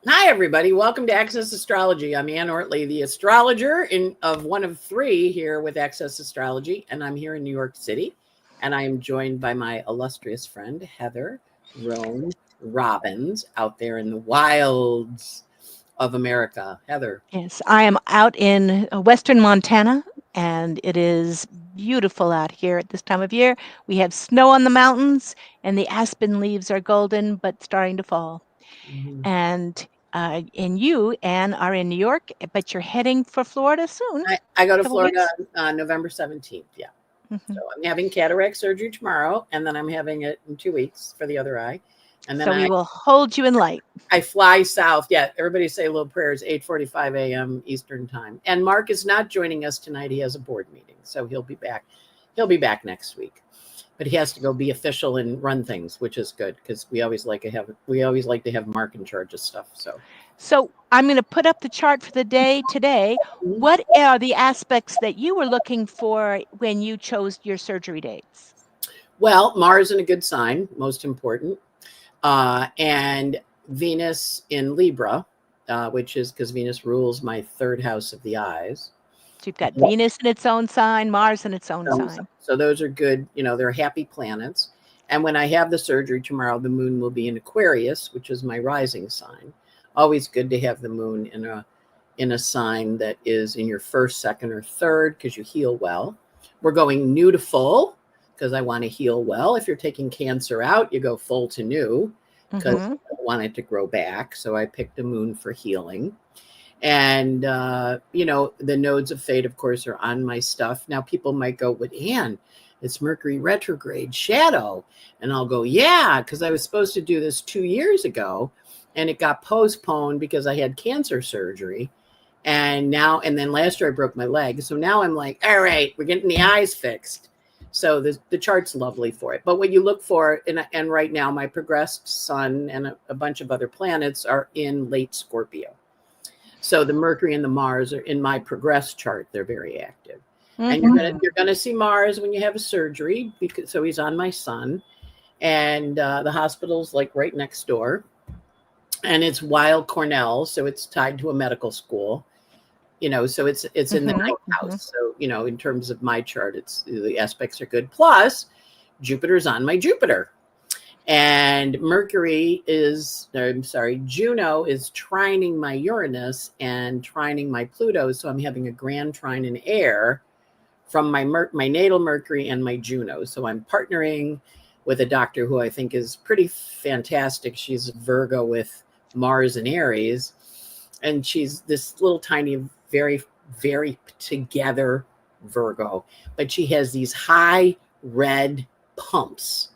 Hi, everybody. Welcome to Access Astrology. I'm Ann Ortley, the astrologer of one of three here with Access Astrology, and I'm here in New York City. And I am joined by my illustrious friend, Heather Roan Robbins, out there in the wilds of America. Heather. Yes, I am out in western Montana, and it is beautiful out here at this time of year. We have snow on the mountains, and the aspen leaves are golden but starting to fall. Mhm. And you, Anne, are in New York, but you're heading for Florida soon. I go A to couple Florida weeks. on November 17th. Yeah. So hmm I'm having cataract surgery tomorrow, and then I'm having it in 2 weeks for the other eye. And then So we will hold you in light. I fly south. Yeah, everybody say little prayers, 8:45 a.m. Eastern time. And Mark is not joining us tonight. He has a board meeting, so he'll be back. He'll be back next week. But he has to go be official and run things, which is good because we always like to have Mark in charge of stuff. So So I'm going to put up the chart for the day today. mhm. What are the aspects that you were looking for when you chose your surgery dates? Well, Mars in a good sign, most important, and Venus in Libra, which is because Venus rules my third house of the eyes. So you've got Venus in its own sign, Mars in its own sign. So those are good, they're happy planets. And when I have the surgery tomorrow, the moon will be in Aquarius, which is my rising sign. Always good to have the moon in a sign that is in your first, second, or third because you heal well. We're going new to full because I want to heal well. If you're taking Cancer out, you go full to new because hmm I want it to grow back. So I picked a moon for healing. And the nodes of fate, of course, are on my stuff. Now people might go, "But Anne, it's Mercury retrograde shadow," and I'll go, "Yeah, because I was supposed to do this 2 years ago, and it got postponed because I had cancer surgery, and then last year I broke my leg, so now I'm like, all right, we're getting the eyes fixed." So the chart's lovely for it. But what you look for, and right now my progressed sun and a bunch of other planets are in late Scorpio. So the Mercury and the Mars are in my progress chart. They're very active. And hmm you're gonna see Mars when you have a surgery because so he's on my sun, and the hospital's like right next door, and it's Weill Cornell, so it's tied to a medical school. So it's in the hmm ninth hmm house. So in terms of my chart, it's the aspects are good. Plus, Jupiter's on my Jupiter, and Juno is trining my Uranus and trining my Pluto. So I'm having a grand trine in air from my natal Mercury and my Juno. So I'm partnering with a doctor who I think is pretty fantastic. She's Virgo with Mars and Aries, and she's this little tiny, very, very together Virgo, but she has these high red pumps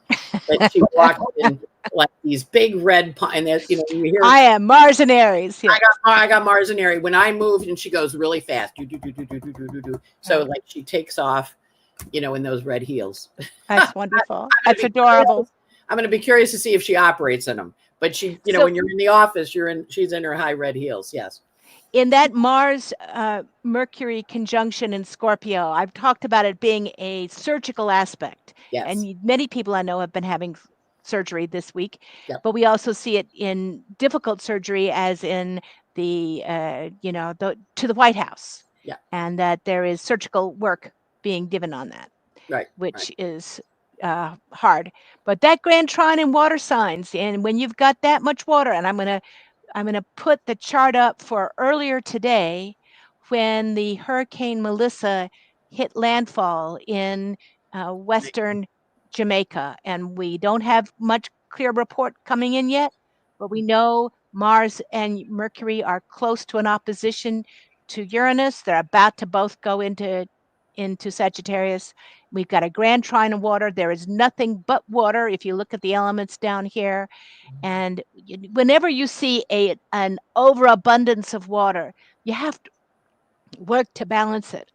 that she walks in like these big red and that you hear I am Mars and Aries. I Yes. got Mars and Aries when I moved, and she goes really fast. Do, do, do, do, do, do, do, do, do. So Right. like she takes off, in those red heels. That's wonderful. gonna That's be curious. adorable. I'm gonna be curious to see if she operates in them. But she, So when you're in the office, she's in her high red heels. Yes. in that Mars Mercury conjunction in Scorpio, I've talked about it being a surgical aspect. And Yes. many people I know have been having surgery this week, Yep. but we also see it in difficult surgery, as in to the White House, Yeah. and that there is surgical work being given on that, Right. Right. which is hard. But that grand trine in water signs, and when you've got that much water, and I'm gonna put the chart up for earlier today when the Hurricane Melissa hit landfall in western Jamaica, and we don't have much clear report coming in yet, but we know Mars and Mercury are close to an opposition to Uranus. They're about to both go into Sagittarius. We've got a grand trine of water. There is nothing but water if you look at the elements down here. And whenever you see an overabundance of water, you have to work to balance it.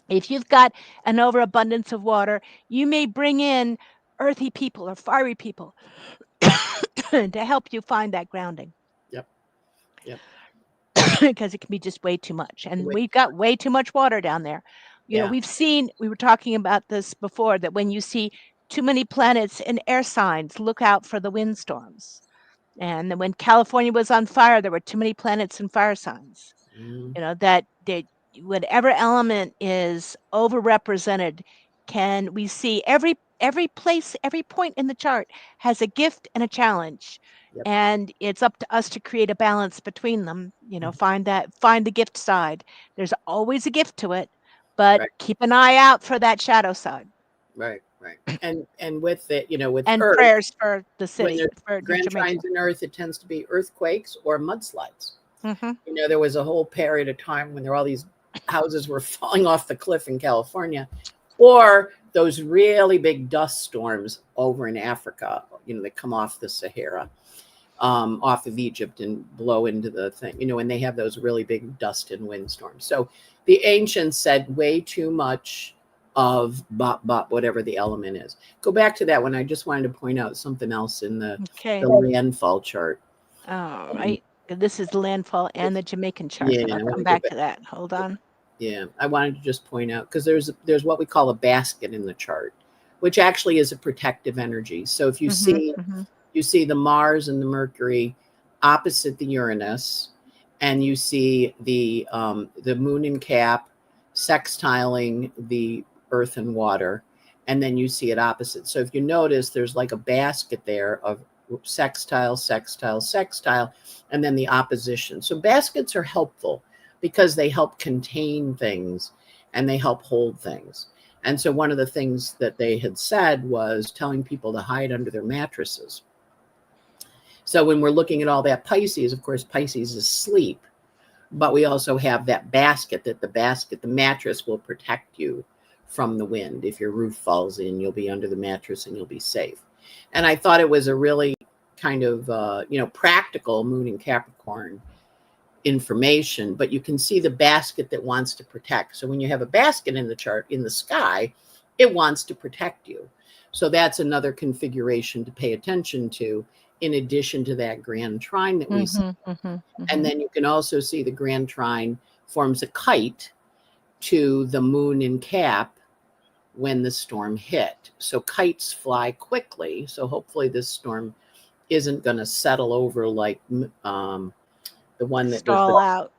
If you've got an overabundance of water, you may bring in earthy people or fiery people to help you find that grounding Yep. Yep. because it can be just way too much. And Wait. we've got way too much water down there. Yeah. We were talking about this before, that when you see too many planets in air signs, look out for the windstorms. And then when California was on fire, there were too many planets and fire signs. Mm, That whatever element is overrepresented, can we see every place, every point in the chart has a gift and a challenge, yep. and it's up to us to create a balance between them. Mhm. Find the gift side. There's always a gift to it, but Right, keep an eye out for that shadow side. right, right. And with it, with And Earth, prayers for the when city, there's for grand Jamaica. trines in Earth, it tends to be earthquakes or mudslides. Hmm. There was a whole period of time when there were all these houses were falling off the cliff in California, or those really big dust storms over in Africa. They come off the Sahara, off of Egypt, and blow into the thing. And they have those really big dust and windstorms. So the ancients said way too much of bop bop, whatever the element is. Go back to that one. I just wanted to point out something else in the Okay. landfall chart. All Um, right. This is the landfall and the Jamaican chart, but yeah, I'll I want come to go back back. to that. Hold on. Yeah, I wanted to just point out because there's what we call a basket in the chart, which actually is a protective energy. So if you Mhm, see mhm. you see the Mars and the Mercury opposite the Uranus, and you see the Moon and Cap sextiling the Earth and water, and then you see it opposite. So if you notice, there's like a basket there of sextile, sextile, sextile, and then the opposition. So baskets are helpful because they help contain things and they help hold things. And so one of the things that they had said was telling people to hide under their mattresses. So when we're looking at all that Pisces, of course, Pisces is sleep, but we also have that basket, the mattress will protect you from the wind. If your roof falls in, you'll be under the mattress and you'll be safe. And I thought it was a really kind of, practical Moon and Capricorn information, but you can see the basket that wants to protect. So when you have a basket in the chart in the sky, it wants to protect you. So that's another configuration to pay attention to, in addition to that grand trine that we see. Mhm, mhm, And mhm. then you can also see the grand trine forms a kite to the moon in Cap when the storm hit. So kites fly quickly. So hopefully this storm isn't going to settle over like the one that was Stall out.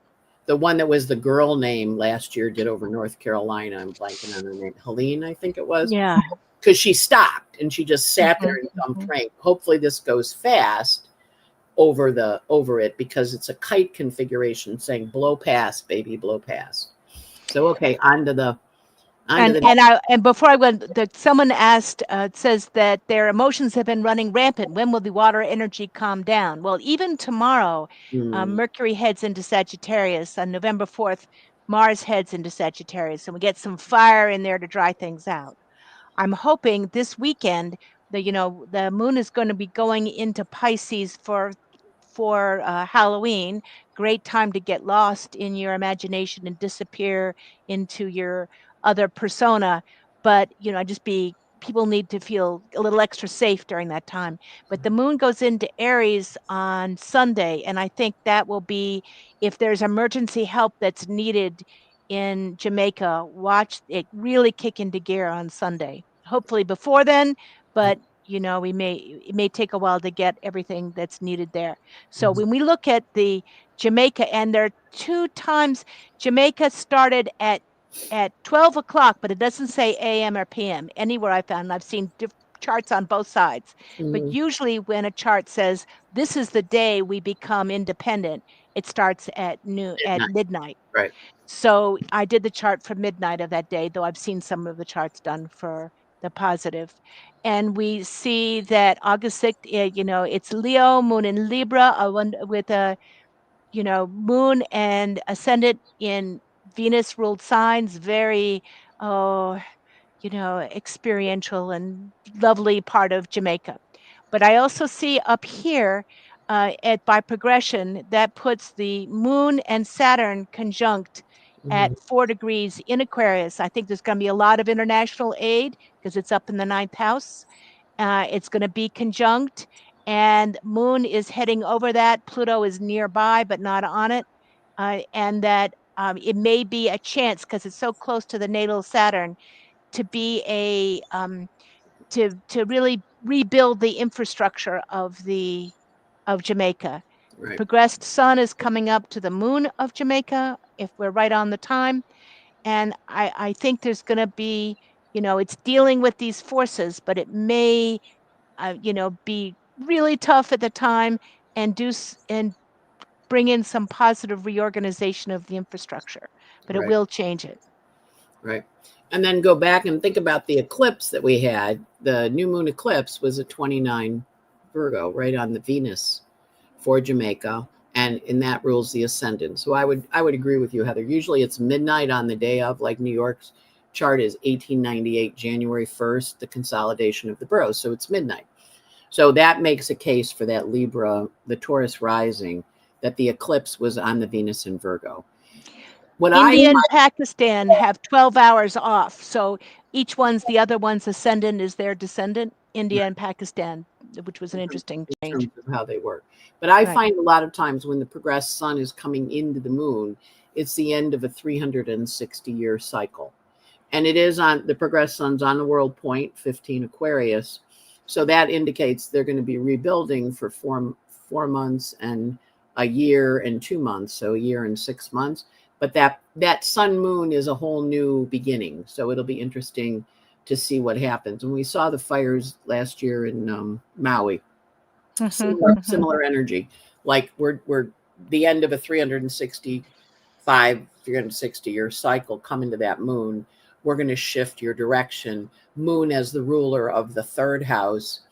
the girl name last year did over North Carolina. I'm blanking on her name. Helene, I think it was. Yeah. Because she stopped and she just sat there Mhm, and dumped mhm. rain. Hopefully this goes fast over it because it's a kite configuration saying blow past, baby, blow past. So okay, on to the And before I went, that someone asked, it says that their emotions have been running rampant. When will the water energy calm down? Well, even tomorrow, mm, Mercury heads into Sagittarius. On November 4th, Mars heads into Sagittarius, and we get some fire in there to dry things out. I'm hoping this weekend the moon is going to be going into Pisces for Halloween. Great time to get lost in your imagination and disappear into your other persona. But just be people need to feel a little extra safe during that time. But the moon goes into Aries on Sunday, and I think that will be, if there's emergency help that's needed in Jamaica, watch it really kick into gear on Sunday. Hopefully before then, but it may take a while to get everything that's needed there. So mhm, when we look at the Jamaica, and there are two times Jamaica started at 12 o'clock, but it doesn't say AM or PM anywhere I found. I've seen charts on both sides, but mhm, usually when a chart says this is the day we become independent, it starts at noon, at at night, midnight. right? So I did the chart for midnight of that day, though I've seen some of the charts done for the positive. And we see that August 6th, it's Leo, moon in Libra, with a, moon and ascendant in Venus ruled signs, very, oh, experiential and lovely part of Jamaica. But I also see up here at by progression that puts the moon and Saturn conjunct at Mhm, 4 degrees in Aquarius. I think there's going to be a lot of international aid because it's up in the ninth house. It's going to be conjunct, and Moon is heading over that. Pluto is nearby, but not on it. And that it may be a chance because it's so close to the natal Saturn to be to really rebuild the infrastructure of the of Jamaica. Right. Progressed sun is coming up to the moon of Jamaica, if we're right on the time. And I think there's going to be, it's dealing with these forces, but it may, be really tough at the time and and bring in some positive reorganization of the infrastructure, but it Right. will change it. Right. And then go back and think about the eclipse that we had. The new moon eclipse was at 29 Virgo, right on the Venus for Jamaica. And in that rules the ascendant. So I would agree with you, Heather. Usually it's midnight on the day of, like New York's chart is 1898, January 1st, the consolidation of the boroughs. So it's midnight. So that makes a case for that Libra, the Taurus rising, that the eclipse was on the Venus in Virgo. What India and Pakistan have 12 hours off. So each the other one's ascendant is their descendant, India and Pakistan, which was an interesting change. In terms of how they work. But I find a lot of times when the progressed sun is coming into the moon, it's the end of a 360-year cycle. And it is on the progressed sun's on the world point, 15 Aquarius. So that indicates they're going to be rebuilding for four months and a year and 2 months. So a year and 6 months. But that sun moon is a whole new beginning. So it'll be interesting to see what happens. And we saw the fires last year in Maui. Similar energy. Like we're the end of a 360 year cycle coming to that moon. We're going to shift your direction. Moon as the ruler of the third house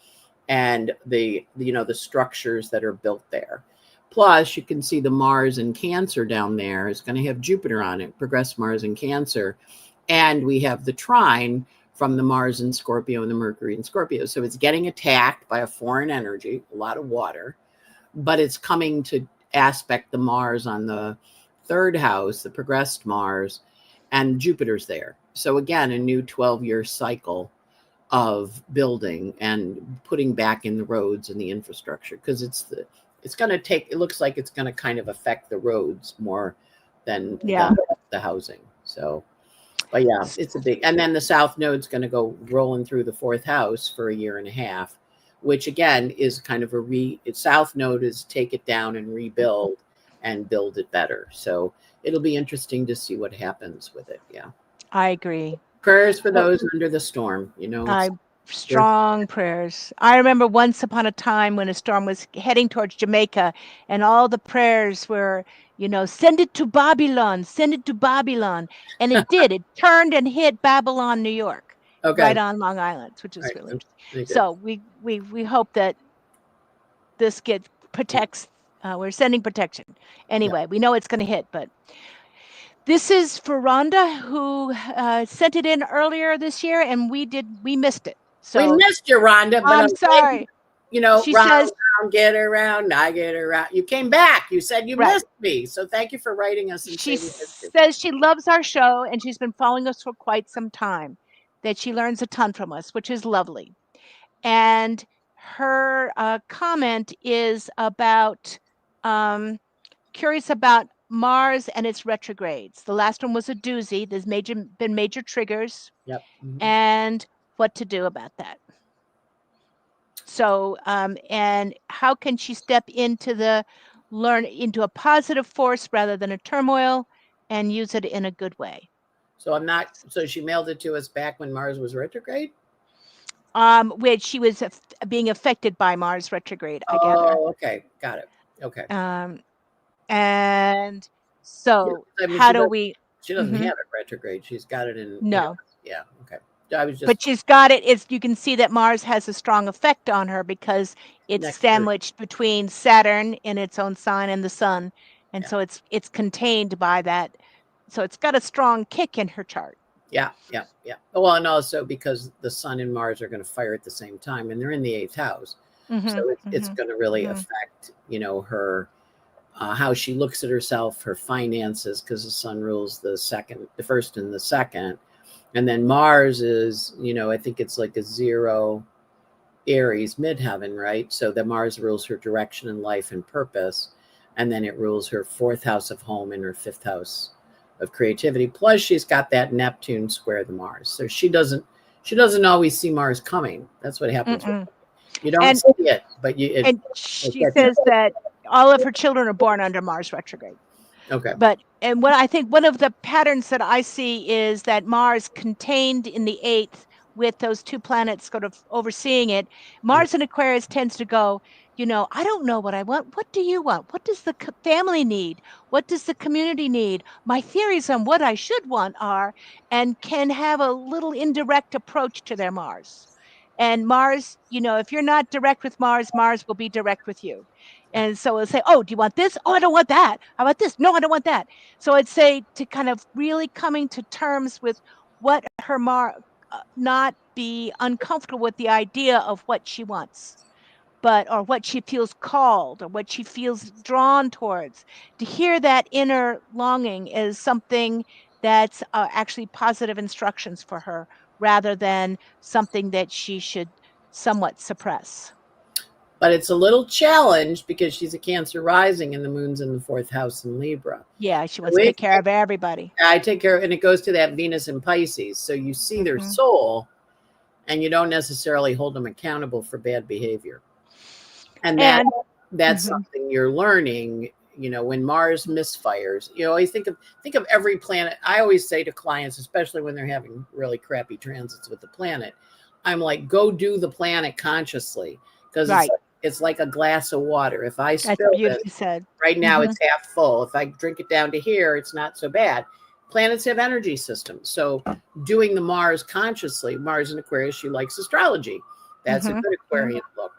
and the structures that are built there. Plus, you can see the Mars in Cancer down there is going to have Jupiter on it, progressed Mars in Cancer. And we have the trine from the Mars in Scorpio and the Mercury in Scorpio. So it's getting attacked by a foreign energy, a lot of water, but it's coming to aspect the Mars on the third house, the progressed Mars, and Jupiter's there. So again, a new 12-year cycle of building and putting back in the roads and the infrastructure, because it looks like it's going to kind of affect the roads more than the housing. So, but yeah, it's a big, and then the South Node's going to go rolling through the fourth house for a year and a half, which again is kind of South Node is take it down and rebuild and build it better. So it'll be interesting to see what happens with it. Yeah. I agree. Prayers for those under the storm, strong prayers. I remember once upon a time when a storm was heading towards Jamaica and all the prayers were, send it to Babylon, send it to Babylon. And it did. It turned and hit Babylon, New York, right on Long Island, which is really interesting. So we hope that this protects. We're sending protection. Anyway, we know it's going to hit, but this is for Rhonda, who sent it in earlier this year, and we missed it. So we missed you, Rhonda. But I'm sorry. She says, get around, I get around. You came back. You said you missed me. So thank you for writing us. And she says she loves our show, and she's been following us for quite some time, that she learns a ton from us, which is lovely. And her comment is about curious about Mars and its retrogrades. The last one was a doozy. There's been major triggers. Yep. Mm-hmm. And what to do about that. So, and how can she step into into a positive force rather than a turmoil and use it in a good way? So she mailed it to us back when Mars was retrograde? Which she was being affected by Mars retrograde, I gather. Oh, okay. Got it. Okay. And so how do we? She doesn't have it retrograde. She's got it in. No. Yeah. Okay. But she's got it. You can see that Mars has a strong effect on her because it's sandwiched between Saturn in its own sign and the Sun, and so it's contained by that. So it's got a strong kick in her chart. Yeah. Well, and also because the Sun and Mars are going to fire at the same time, and they're in the 8th house, so it's going to really affect her. How she looks at herself, her finances, because the Sun rules the first and the second. And then Mars is, I think it's like a 0 Aries midheaven, right? So that Mars rules her direction in life and purpose. And then it rules her 4th house of home and her 5th house of creativity. Plus she's got that Neptune square the Mars. So she doesn't always see Mars coming. That's what happens. You don't see it. but And it she gets you. says that all of her children are born under Mars retrograde. Okay. But and what I think one of the patterns that I see is that Mars contained in the eighth with those two planets sort of overseeing it. Mars in Aquarius tends to go, I don't know what I want. What do you want? What does the family need? What does the community need? My theories on what I should want are, and can have a little indirect approach to their Mars. And Mars, if you're not direct with Mars, Mars will be direct with you. And so it'll say, oh, do you want this? Oh, I don't want that. How about this? No, I don't want that. So I'd say to kind of really coming to terms with what her not be uncomfortable with the idea of what she wants, or what she feels called or what she feels drawn towards. To hear that inner longing is something that's actually positive instructions for her rather than something that she should somewhat suppress. But it's a little challenge because she's a Cancer rising and the moon's in the fourth house in Libra. Yeah, she So wants to take care of everybody. I take care, and it goes to that Venus in Pisces. So you see their soul, and you don't necessarily hold them accountable for bad behavior. And that's something you're learning. When Mars misfires, you always think of every planet. I always say to clients, especially when they're having really crappy transits with the planet, I'm like, go do the planet consciously, because it's like a glass of water. If I spill it right now, it's half full. If I drink it down to here, it's not so bad. Planets have energy systems. So doing the Mars consciously, Mars in Aquarius, she likes astrology. That's a good Aquarian book.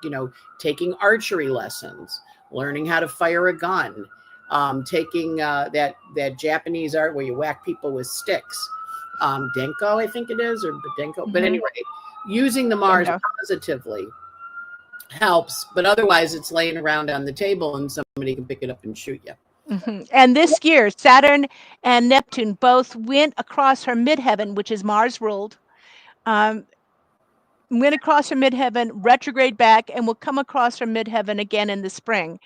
Taking archery lessons, learning how to fire a gun, taking that Japanese art where you whack people with sticks. Denko, I think it is, or Denko. But anyway, using the Mars positively helps, but otherwise it's laying around on the table and somebody can pick it up and shoot you. And this year, Saturn and Neptune both went across her midheaven, which is Mars ruled, went across her midheaven, retrograde back, and will come across her midheaven again in the spring,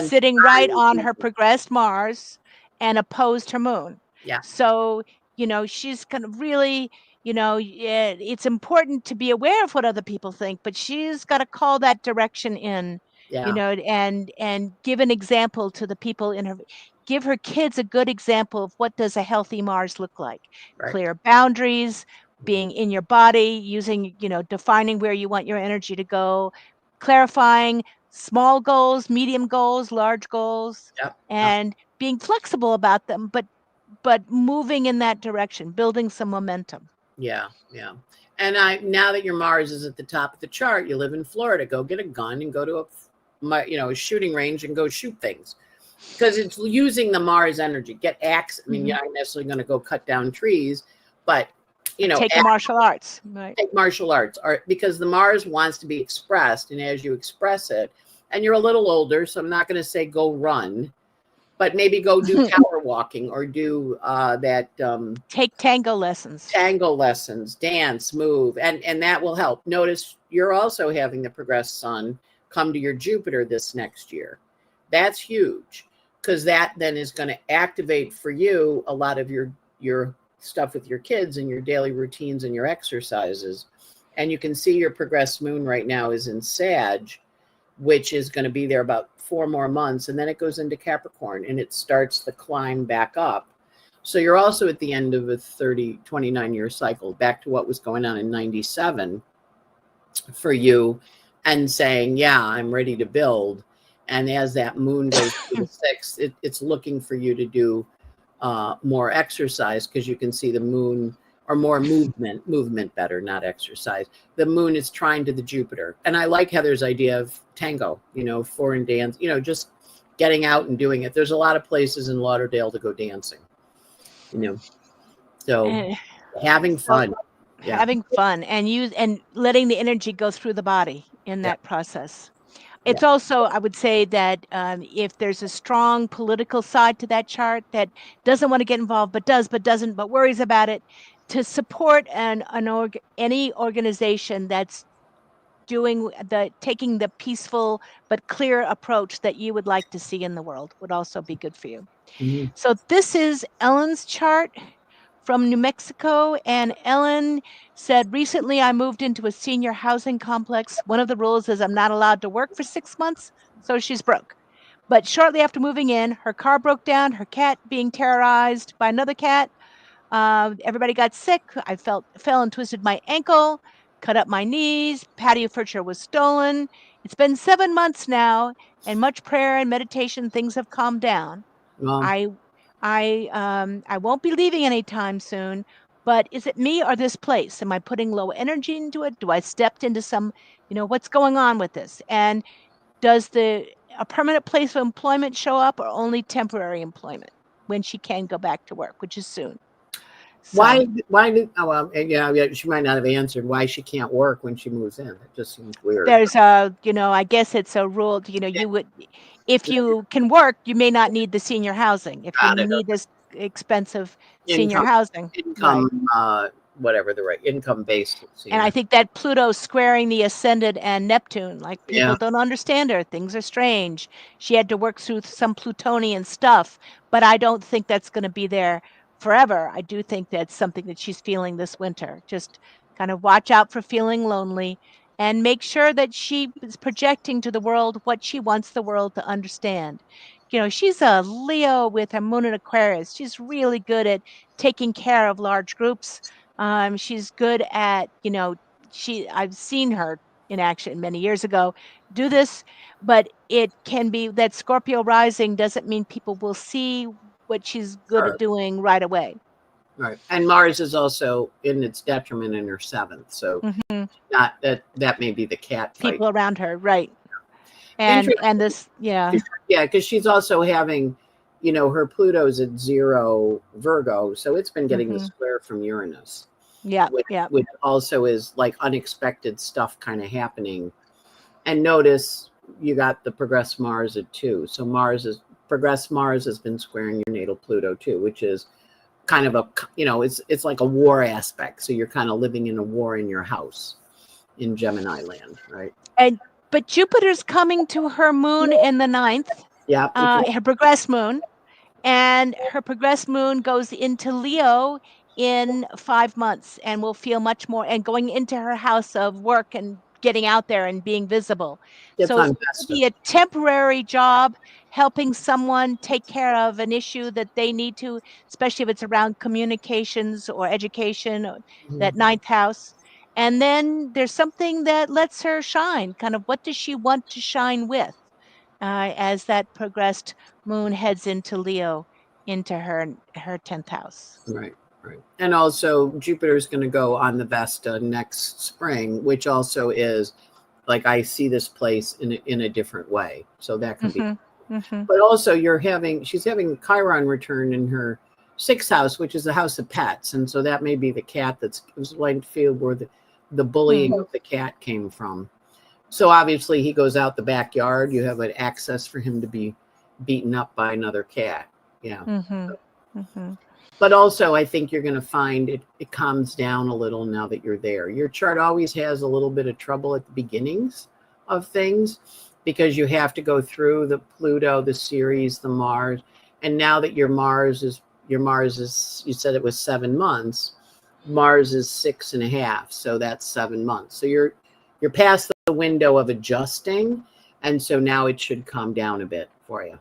sitting right on her progressed Mars and opposed her moon. Yeah. So, she's kind of really, it's important to be aware of what other people think, but she's got to call that direction in, and give an example to the people in her, give her kids a good example of what does a healthy Mars look like. Clear boundaries, being in your body, using, defining where you want your energy to go, clarifying small goals, medium goals, large goals, and being flexible about them, but moving in that direction, building some momentum. Yeah. And now that your Mars is at the top of the chart, you live in Florida, go get a gun and go to a shooting range and go shoot things, because it's using the Mars energy. Get axe. I mean, you're not necessarily going to go cut down trees, but take the martial arts, right? Take martial arts, because the Mars wants to be expressed, and as you express it, and you're a little older, so I'm not going to say go run, but maybe go do power walking or do take tango lessons, dance, move, and that will help. Notice you're also having the progressed sun come to your Jupiter this next year. That's huge, because that then is going to activate for you a lot of your stuff with your kids and your daily routines and your exercises. And you can see your progressed moon right now is in Sag, which is going to be there about 4 more months, and then it goes into Capricorn and it starts the climb back up. So you're also at the end of a 29-year cycle, back to what was going on in 97 for you, and saying, yeah, I'm ready to build. And as that moon goes to the 6th, it's looking for you to do more exercise, because you can see the moon, or more movement better, not exercise. The moon is trying to the Jupiter. And I like Heather's idea of tango, foreign dance, just getting out and doing it. There's a lot of places in Lauderdale to go dancing, so having fun. Having fun and letting the energy go through the body in that process. It's also, I would say that if there's a strong political side to that chart that doesn't want to get involved, but doesn't, but worries about it, to support any organization that's taking the peaceful but clear approach that you would like to see in the world would also be good for you. So this is Ellen's chart from New Mexico. And Ellen said, recently I moved into a senior housing complex. One of the rules is I'm not allowed to work for 6 months, so she's broke. But shortly after moving in, her car broke down, her cat being terrorized by another cat. Everybody got sick. I fell and twisted my ankle, cut up my knees. Patio furniture was stolen. It's been 7 months now, and much prayer and meditation, things have calmed down. Well, I I won't be leaving anytime soon, but is it me or this place? Am I putting low energy into it? Do I stepped into some, what's going on with this? And does a permanent place of employment show up, or only temporary employment when she can go back to work, which is soon? So why did, oh, well, yeah, she might not have answered why she can't work when she moves in. It just seems weird. there's a, I guess it's a rule, you would, if you can work, you may not need the senior housing. If you Got it. need this expensive senior Income, housing, right. whatever the right income based. And I think that Pluto squaring the Ascendant and Neptune, like people Yeah. don't understand her. Things are strange. She had to work through some Plutonian stuff, but I don't think that's going to be there forever. I do think that's something that she's feeling this winter. Just kind of watch out for feeling lonely and make sure that she is projecting to the world what she wants the world to understand. She's a Leo with her moon in Aquarius. She's really good at taking care of large groups. She's good at, I've seen her in action many years ago do this, but it can be that Scorpio rising doesn't mean people will see what she's good at Sure. doing right away. Right. And Mars is also in its detriment in her seventh. So not that may be the cat fight. People around her, right. And this, yeah. Yeah, because she's also having, her Pluto's at 0 Virgo, so it's been getting the square from Uranus. Yeah, which also is like unexpected stuff kind of happening. And notice you got the progressed Mars at 2. So progressed Mars has been squaring your natal Pluto too, which is kind of a, it's like a war aspect. So you're kind of living in a war in your house in Gemini land, right? But Jupiter's coming to her moon in the 9th. Yeah. Her progressed moon. And her progressed moon goes into Leo in 5 months and will feel much more, and going into her house of work and getting out there and being visible. So it will be a temporary job helping someone take care of an issue that they need to, especially if it's around communications or education, or that 9th house. And then there's something that lets her shine. Kind of, what does she want to shine with as that progressed moon heads into Leo, into her 10th house. Right. And also Jupiter's going to go on the Vesta next spring, which also is like, I see this place in a different way. So that can be. But also she's having Chiron return in her 6th house, which is the house of pets. And so that may be the cat that's like field where the bullying of the cat came from. So obviously he goes out the backyard. You have an access for him to be beaten up by another cat. Yeah. But also I think you're going to find it calms down a little now that you're there. Your chart always has a little bit of trouble at the beginnings of things because you have to go through the Pluto, the Ceres, the Mars. And now that your Mars is, you said it was 7 months. Mars is 6.5. So that's 7 months. So you're past the window of adjusting. And so now it should calm down a bit for you.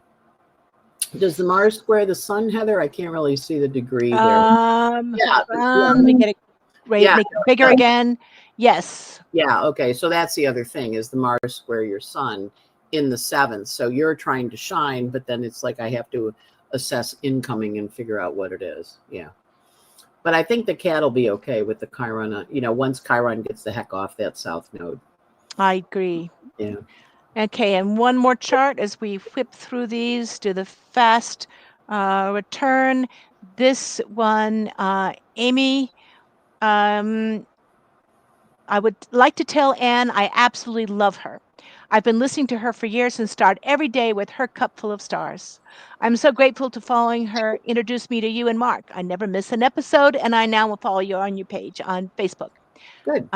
Does the Mars square the Sun, Heather? I can't really see the degree there. Let me get it make it bigger again. Yes. Yeah. Okay. So that's the other thing, is the Mars square your Sun in the 7th. So you're trying to shine, but then it's like I have to assess incoming and figure out what it is. Yeah. But I think the cat will be okay with the Chiron. Once Chiron gets the heck off that south node. I agree. Yeah. Okay, and one more chart as we whip through these, do the fast return. This one, Amy, I would like to tell Anne I absolutely love her. I've been listening to her for years and start every day with her cup full of stars. I'm so grateful to following her introduce me to you and Mark. I never miss an episode, and I now will follow you on your page on Facebook. Good.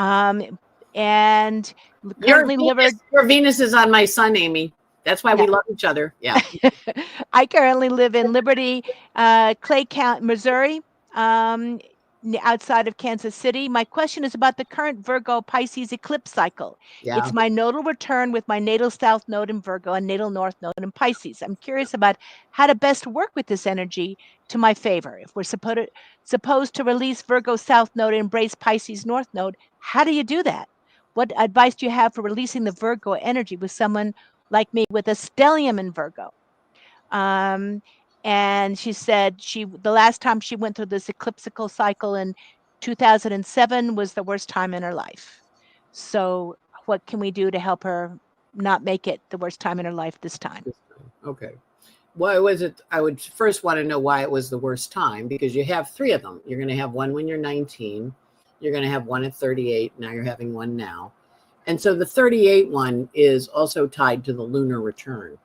And currently your Venus is on my Sun, Amy. That's why we love each other. Yeah. I currently live in Liberty, Clay County, Missouri. um, outside of Kansas City. My question is about the current Virgo Pisces eclipse cycle. Yeah. It's my nodal return with my natal south node in Virgo and natal north node in Pisces. I'm curious about how to best work with this energy to my favor. If we're supposed to release Virgo south node and embrace Pisces north node, how do you do that? What advice do you have for releasing the Virgo energy with someone like me with a stellium in Virgo? Um, and she said the last time she went through this ecliptical cycle in 2007 was the worst time in her life. So what can we do to help her not make it the worst time in her life this time? Okay. Why was it? I would first want to know why it was the worst time, because you have three of them. You're going to have one when you're 19. You're going to have one at 38. Now you're having one now. And so the 38 one is also tied to the lunar return.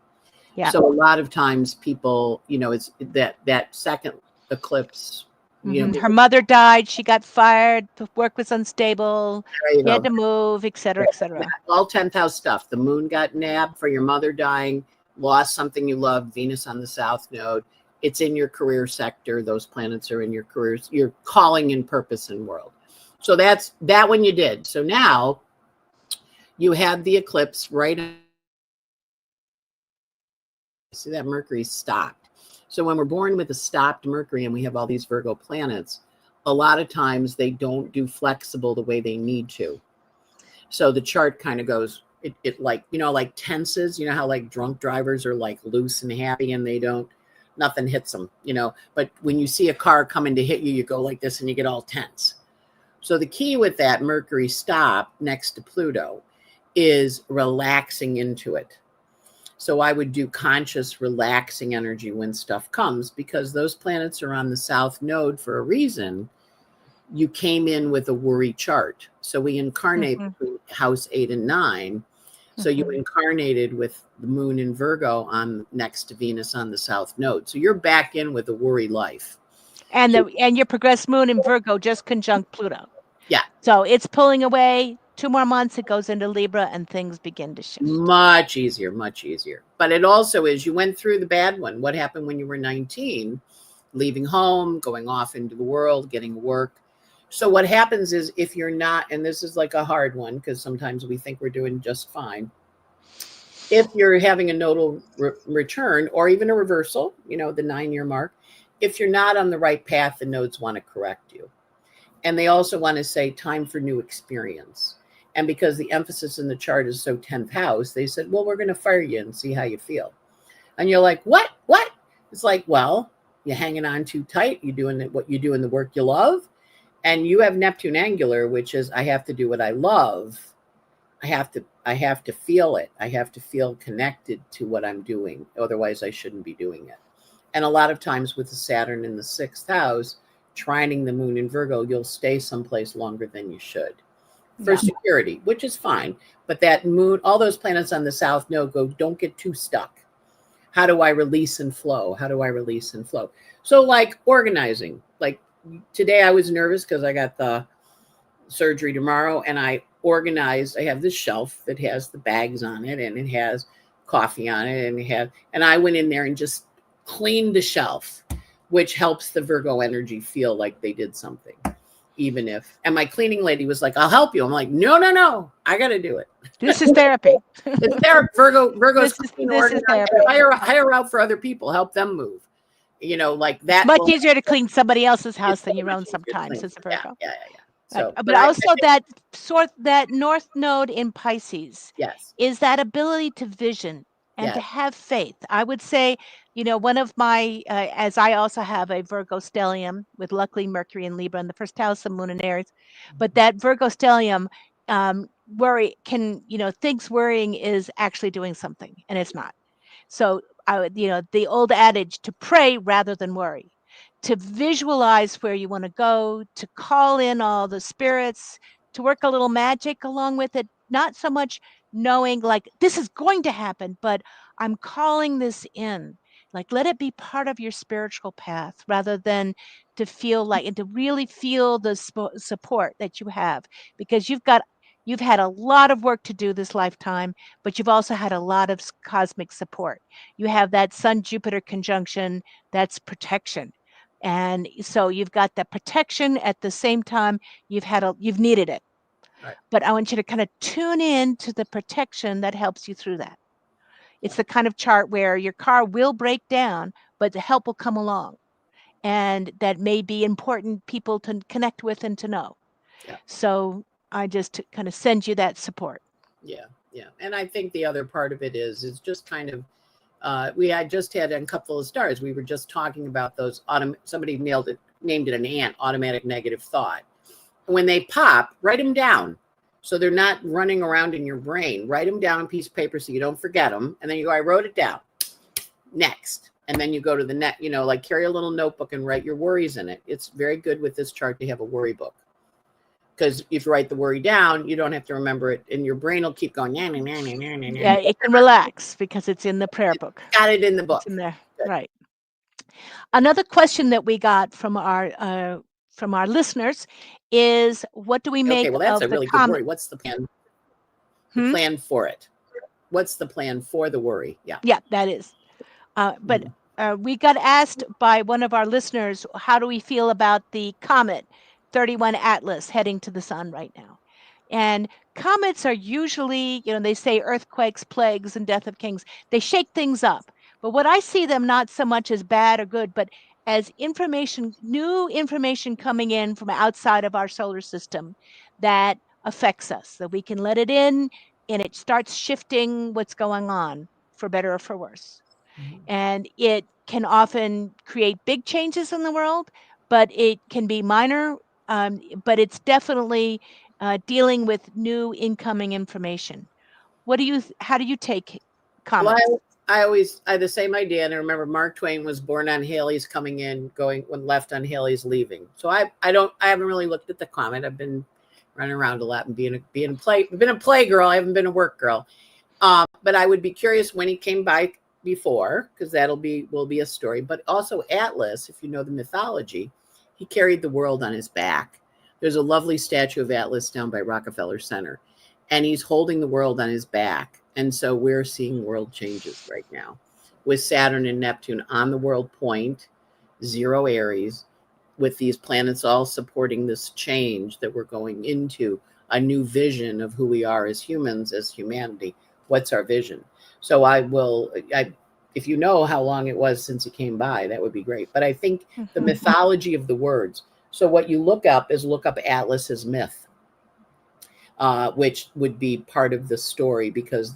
Yeah. So a lot of times people, it's that second eclipse. Her mother died. She got fired. The work was unstable. She had to move, et cetera, et cetera. All 10th house stuff. The moon got nabbed for your mother dying, lost something you loved, Venus on the south node. It's in your career sector. Those planets are in your careers, your calling and purpose in world. So that's that one you did. So now you had the eclipse right. See that Mercury stopped. So when we're born with a stopped Mercury and we have all these Virgo planets, a lot of times they don't do flexible the way they need to. So the chart kind of goes, it like, like tenses, how like drunk drivers are like loose and happy and nothing hits them, but when you see a car coming to hit you, you go like this and you get all tense. So the key with that Mercury stop next to Pluto is relaxing into it. So I would do conscious, relaxing energy when stuff comes, because those planets are on the south node for a reason. You came in with a worry chart. So we incarnate between house 8 and 9. So you incarnated with the moon in Virgo on next to Venus on the south node. So you're back in with a worry life. And your progressed moon in Virgo just conjunct Pluto. Yeah. So it's pulling away. 2 more months, it goes into Libra and things begin to shift. Much easier, much easier. But it also is, you went through the bad one. What happened when you were 19? Leaving home, going off into the world, getting work. So what happens is, if you're not, and this is like a hard one, because sometimes we think we're doing just fine. If you're having a nodal return or even a reversal, the 9-year mark, if you're not on the right path, the nodes want to correct you. And they also want to say time for new experience. And because the emphasis in the chart is so 10th house, they said, well, we're going to fire you and see how you feel. And you're like, what? It's like, well, you're hanging on too tight. You're doing what you do in the work you love. And you have Neptune angular, which is, I have to do what I love. I have to feel it. I have to feel connected to what I'm doing. Otherwise, I shouldn't be doing it. And a lot of times with the Saturn in the 6th house, trining the moon in Virgo, you'll stay someplace longer than you should for security, which is fine. But that moon, all those planets on the south node go, don't get too stuck. How do I release and flow? How do I release and flow? So like organizing, like today I was nervous because I got the surgery tomorrow, and I organized. I have this shelf that has the bags on it, and it has coffee on it, and I went in there and just cleaned the shelf, which helps the Virgo energy feel like they did something. And my cleaning lady was like, I'll help you. I'm like, no, I got to do it. This is therapy. It's therapy. Virgo's this is therapy. Hire out for other people, help them move. Like that. It's much easier to clean somebody else's house than your own sometimes as a Virgo. Yeah. So, but also that north node in Pisces is that ability to vision and to have faith. I would say, one of my, as I also have a Virgo stellium with luckily Mercury and Libra in the first house of Moon and Aries, but that Virgo stellium thinks worrying is actually doing something, and it's not. So I would, the old adage to pray rather than worry, to visualize where you want to go, to call in all the spirits, to work a little magic along with it, not so much knowing like this is going to happen, but I'm calling this in. Like, let it be part of your spiritual path rather than to feel like, and to really feel the support that you have, because you've had a lot of work to do this lifetime, but you've also had a lot of cosmic support. You have that Sun Jupiter conjunction, that's protection. And so you've got the protection at the same time you've needed it. Right. But I want you to kind of tune in to the protection that helps you through that. It's Yeah. the kind of chart where your car will break down, but the help will come along. And that may be important people to connect with and to know. Yeah. So I just kind of send you that support. Yeah. Yeah. And I think the other part of it is just kind of we had just had a couple of stars. We were just talking about those somebody named it an ant, automatic negative thought. When they pop, write them down. So they're not running around in your brain. Write them down on a piece of paper so you don't forget them. And then you go, I wrote it down. Next. And then you go to the net, like carry a little notebook and write your worries in it. It's very good with this chart to have a worry book. Because if you write the worry down, you don't have to remember it, and your brain will keep going. Nah, nah, nah, nah, nah, nah, Yeah, it can relax because it's in the prayer book. got it in the book. It's in there, Good. right? Another question that we got from our listeners is, what do we make Okay, well, that's of a the really good comet? worry. What's the plan? The plan for it. What's the plan for the worry? Yeah. Yeah, that is. But we got asked by one of our listeners, how do we feel about the Comet 31 Atlas heading to the sun right now? And comets are usually, they say earthquakes, plagues, and death of kings. They shake things up. But what I see them not so much as bad or good, but as new information coming in from outside of our solar system that affects us, that we can let it in and it starts shifting what's going on for better or for worse. And it can often create big changes in the world, but it can be minor. But it's definitely dealing with new incoming information. How do you take Well, comments? I had the same idea, and I remember Mark Twain was born on Halley's coming in, going when left on Halley's leaving. So I haven't really looked at the comet. I've been running around a lot and being a play girl. I haven't been a work girl. But I would be curious when he came by before, because will be a story. But also Atlas, if you know the mythology, he carried the world on his back. There's a lovely statue of Atlas down by Rockefeller Center, and he's holding the world on his back. And so we're seeing world changes right now with Saturn and Neptune on the world point, 0 Aries, with these planets all supporting this change that we're going into, a new vision of who we are as humans, as humanity. What's our vision? So if you know how long it was since he came by, that would be great. But I think the mythology of the words. So what you look up Atlas's myth, which would be part of the story, because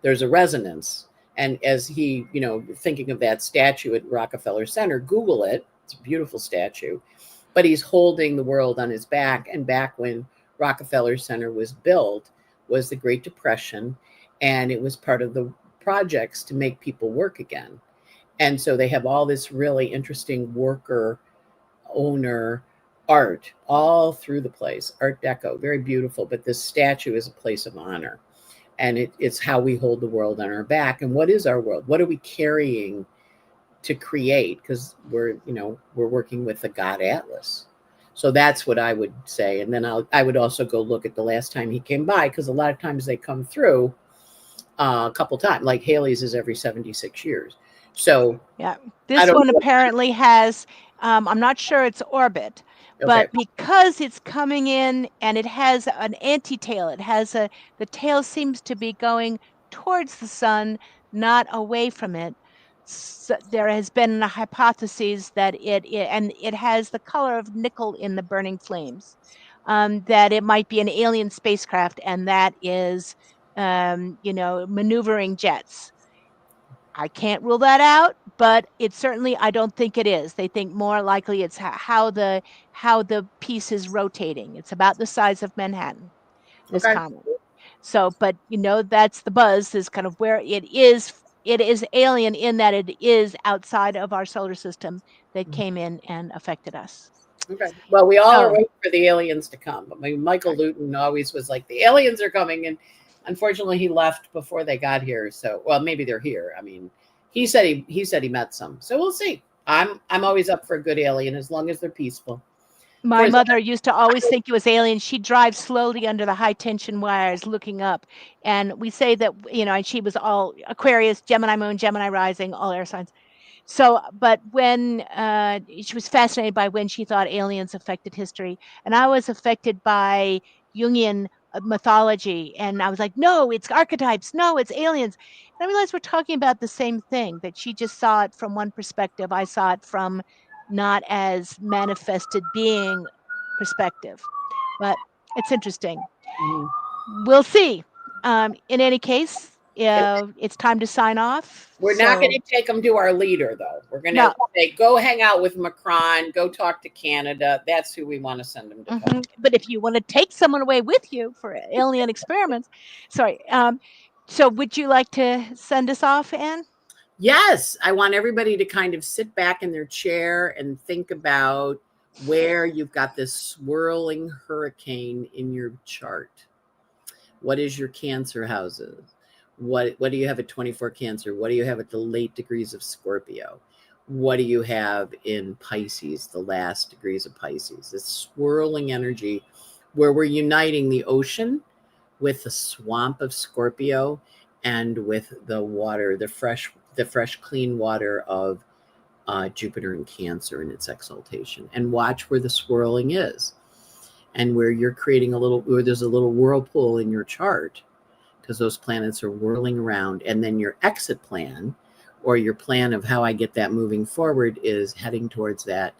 there's a resonance. And as he, thinking of that statue at Rockefeller Center, Google it. It's a beautiful statue. But he's holding the world on his back. And back when Rockefeller Center was built was the Great Depression. And it was part of the projects to make people work again. And so they have all this really interesting worker owner art all through the place, Art Deco, very beautiful. But this statue is a place of honor. And it's how we hold the world on our back. And what is our world? What are we carrying to create? Because we're working with the God Atlas. So that's what I would say. And then I would also go look at the last time he came by, because a lot of times they come through a couple times, like Halley's is every 76 years. So yeah, this one apparently has, I'm not sure it's orbit, but because it's coming in and it has an anti-tail, the tail seems to be going towards the sun, not away from it. So there has been a hypothesis that it has the color of nickel in the burning flames, that it might be an alien spacecraft, and that is, maneuvering jets. I can't rule that out, but I don't think it is. They think more likely it's how the piece is rotating. It's about the size of Manhattan, this comet. So, but that's the buzz, is kind of where it is. It is alien in that it is outside of our solar system that came in and affected us. Okay. Well, we all are waiting for the aliens to come. I mean, Michael Luton always was like, the aliens are coming, and unfortunately, he left before they got here. So, well, maybe they're here. I mean, he said he met some. So we'll see. I'm always up for a good alien as long as they're peaceful. My mother used to always think it was aliens. She'd drive slowly under the high tension wires looking up. And we say that, and she was all Aquarius, Gemini moon, Gemini rising, all air signs. So, but when she was fascinated by when she thought aliens affected history, and I was affected by Jungian mythology, and I was like, no, it's archetypes, no, it's aliens. And I realized we're talking about the same thing, that she just saw it from one perspective. I saw it from not as manifested being perspective, but it's interesting. Mhm. We'll see. In any case, it's time to sign off. We're not going So to take them to our leader, though. We're going no, to say, go hang out with Macron, go talk to Canada. That's who we want to send them to talk. but if you want to take someone away with you for alien experiments, sorry. So would you like to send us off, Anne? Yes, I want everybody to kind of sit back in their chair and think about where you've got this swirling hurricane in your chart. What is your Cancer houses? What do you have at 24 Cancer? What do you have at the late degrees of Scorpio? What do you have in Pisces, the last degrees of Pisces? This swirling energy where we're uniting the ocean with the swamp of Scorpio and with the water, the fresh, clean water of Jupiter and Cancer in its exaltation. And watch where the swirling is, and where you're creating where there's a little whirlpool in your chart, because those planets are whirling around. And then your exit plan, or your plan of how I get that moving forward, is heading towards that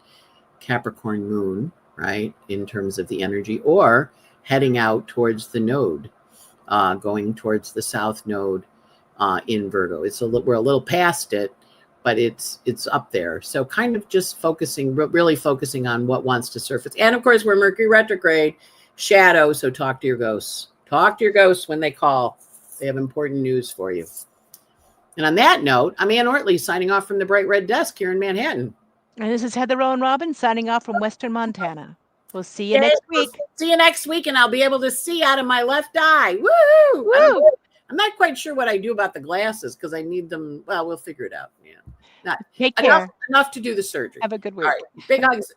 Capricorn moon, right, in terms of the energy, or heading out towards the node, going towards the south node in Virgo. We're a little past it, but it's up there. So kind of just really focusing on what wants to surface. And of course, we're Mercury retrograde, shadow. So talk to your ghosts. Talk to your ghosts when they call. They have important news for you. And on that note, I'm Ann Ortley signing off from the Bright Red Desk here in Manhattan. And this is Heather Rowan Robbins signing off from Western Montana. We'll see you Okay, next week. We'll see you next week, and I'll be able to see out of my left eye. Woo! Woo! I'm not quite sure what I do about the glasses because I need them. Well, we'll figure it out. Yeah. Take care. Enough to do the surgery. Have a good week. All right. Big hugs.